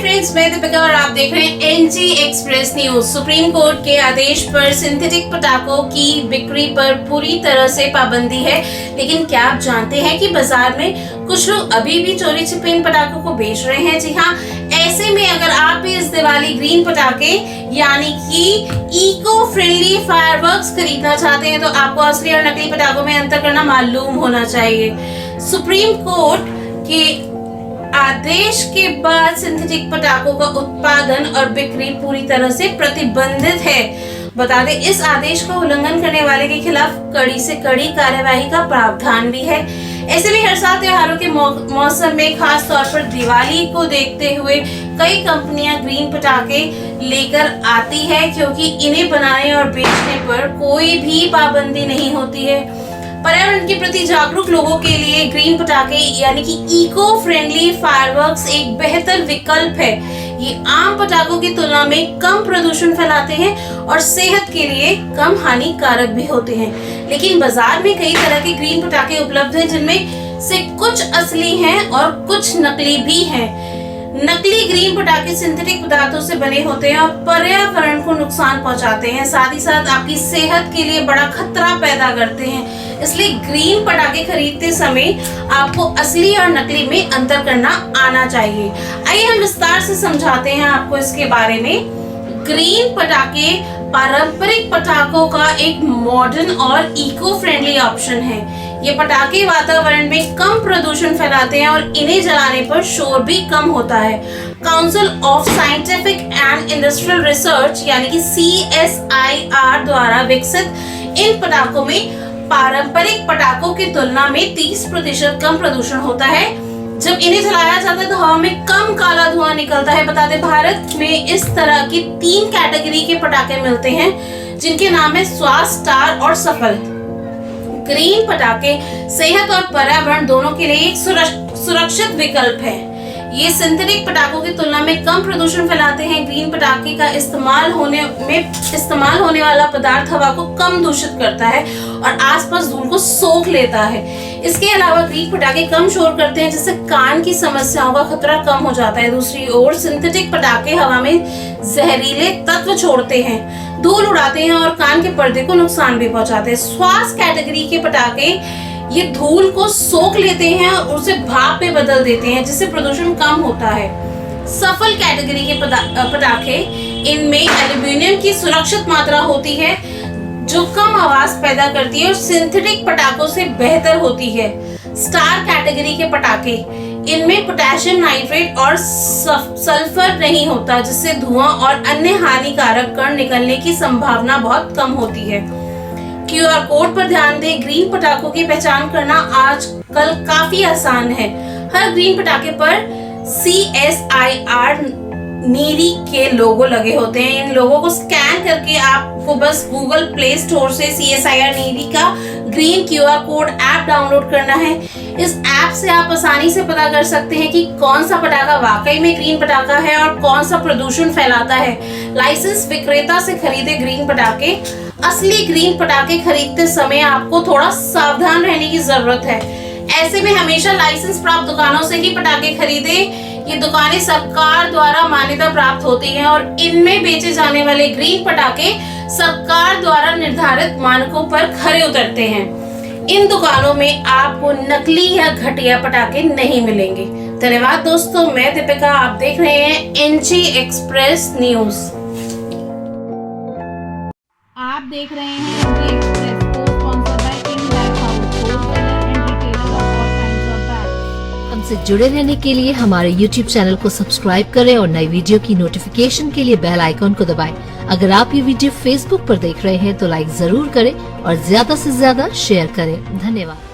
Friends, मैं दीपिका और आप देख रहे हैं NG express news. Supreme court के आदेश पर सिंथेटिक पटाखों की बिक्री पर पूरी तरह से पाबंदी है, लेकिन क्या आप जानते हैं कि बाजार में कुछ लोग अभी भी चोरी छिपे इन पटाखों को बेच रहे हैं। जी हाँ, ऐसे में अगर आप भी इस दिवाली ग्रीन पटाखे यानी कि इको फ्रेंडली फायरवर्क्स खरीदना चाहते हैं तो आपको असली और नकली पटाखों में अंतर करना मालूम होना चाहिए। सुप्रीम कोर्ट के आदेश के बाद सिंथेटिक पटाखों का उत्पादन और बिक्री पूरी तरह से प्रतिबंधित है। बता दें, इस आदेश का उल्लंघन करने वाले के खिलाफ कड़ी से कड़ी कार्यवाही का प्रावधान भी है। ऐसे में हर साल त्योहारों के मौसम में खास तौर पर दिवाली को देखते हुए कई कंपनियां ग्रीन पटाखे लेकर आती है, क्योंकि इन्हें बनाने और बेचने पर कोई भी पाबंदी नहीं होती है। पर्यावरण के प्रति जागरूक लोगों के लिए ग्रीन पटाखे यानी कि इको फ्रेंडली फायरवर्क्स एक बेहतर विकल्प है। ये आम पटाखों की तुलना में कम प्रदूषण फैलाते हैं और सेहत के लिए कम हानिकारक भी होते हैं। लेकिन बाजार में कई तरह के ग्रीन पटाखे उपलब्ध हैं, जिनमें से कुछ असली हैं और कुछ नकली भी हैं। नकली ग्रीन पटाखे सिंथेटिक पदार्थों से बने होते हैं और पर्यावरण को नुकसान पहुंचाते हैं, साथ ही साथ आपकी सेहत के लिए बड़ा खतरा पैदा करते हैं। इसलिए ग्रीन पटाखे खरीदते समय आपको असली और नकली में अंतर करना आना चाहिए। आइए हम विस्तार से समझाते हैं आपको इसके बारे में। ग्रीन पटाखे पारंपरिक पटाखों का एक मॉडर्न और इको फ्रेंडली ऑप्शन है। ये पटाखे वातावरण में कम प्रदूषण फैलाते हैं और इन्हें जलाने पर शोर भी कम होता है। Council of scientific and industrial research यानी कि CSIR द्वारा विकसित इन पटाखों में पारंपरिक पटाखों की तुलना में 30% कम प्रदूषण होता है। जब इन्हें जलाया जाता है तो हवा में कम काला धुआं निकलता है। बता दें, भारत में इस तरह की 3 कैटेगरी के पटाखे मिलते हैं, जिनके नाम है स्वास्थ्य, स्टार और सफल। ग्रीन पटाखे सेहत और पर्यावरण दोनों के लिए एक सुरक्षित विकल्प है। ये सिंथेटिक पटाखों की तुलना में कम प्रदूषण फैलाते हैं। ग्रीन पटाखे का इस्तेमाल होने वाला पदार्थ हवा को कम दूषित करता है और आसपास धूल को सोख लेता है। इसके अलावा ग्रीन पटाखे कम शोर करते हैं, जिससे कान की समस्याओं का खतरा कम हो जाता है। दूसरी ओर सिंथेटिक पटाखे हवा में जहरीले तत्व छोड़ते हैं, धूल उड़ाते हैं और कान के पर्दे को नुकसान भी पहुंचाते हैं। स्वास्थ्य कैटेगरी के पटाखे ये धूल को सोख लेते हैं और उसे भाप में बदल देते हैं, जिससे प्रदूषण कम होता है। सफल कैटेगरी के पटाखे, इनमें एल्यूमिनियम की सुरक्षित मात्रा होती है जो कम आवाज पैदा करती है और सिंथेटिक पटाखों से बेहतर होती है। स्टार कैटेगरी के पटाखे, इनमें पोटेशियम नाइट्रेट और सल्फर नहीं होता, जिससे धुआं और अन्य हानिकारक कण निकलने की संभावना बहुत कम होती है। QR कोड पर ध्यान दें। ग्रीन पटाखों की पहचान करना आजकल काफी आसान है। हर ग्रीन पटाखे पर CSIR नीरी के लोगो लगे होते हैं। इन लोगों को स्कैन करके आपको बस गूगल प्ले स्टोर से CSIR नीरी का green QR code app download करना है। इस ऐप से आप आसानी से पता कर सकते हैं कि कौन सा पटाखा वाकई में ग्रीन पटाखा है और कौन सा प्रदूषण फैलाता है। लाइसेंस विक्रेता से खरीदे ग्रीन पटाखे। असली ग्रीन पटाखे खरीदते समय आपको थोड़ा सावधान रहने की जरूरत है। ऐसे में हमेशा लाइसेंस प्राप्त दुकानों से ही पटाखे खरीदे। ये दुकानें सरकार द्वारा मान्यता प्राप्त होती हैं और इनमें बेचे जाने वाले ग्रीन पटाखे सरकार द्वारा निर्धारित मानकों पर खरे उतरते हैं। इन दुकानों में आपको नकली या घटिया पटाखे नहीं मिलेंगे। धन्यवाद दोस्तों, मैं दीपिका, आप देख रहे हैं एनजी एक्सप्रेस न्यूज। आप देख रहे हैं एनजी एक्सप्रेस को sponsored by king life house, wholesaler and retailer of all kinds of bags. हमसे जुड़े रहने के लिए हमारे YouTube चैनल को सब्सक्राइब करें और नई वीडियो की नोटिफिकेशन के लिए बेल आइकॉन को दबाएं। अगर आप ये वीडियो Facebook पर देख रहे हैं तो लाइक जरूर करें और ज्यादा से ज्यादा शेयर करें। धन्यवाद।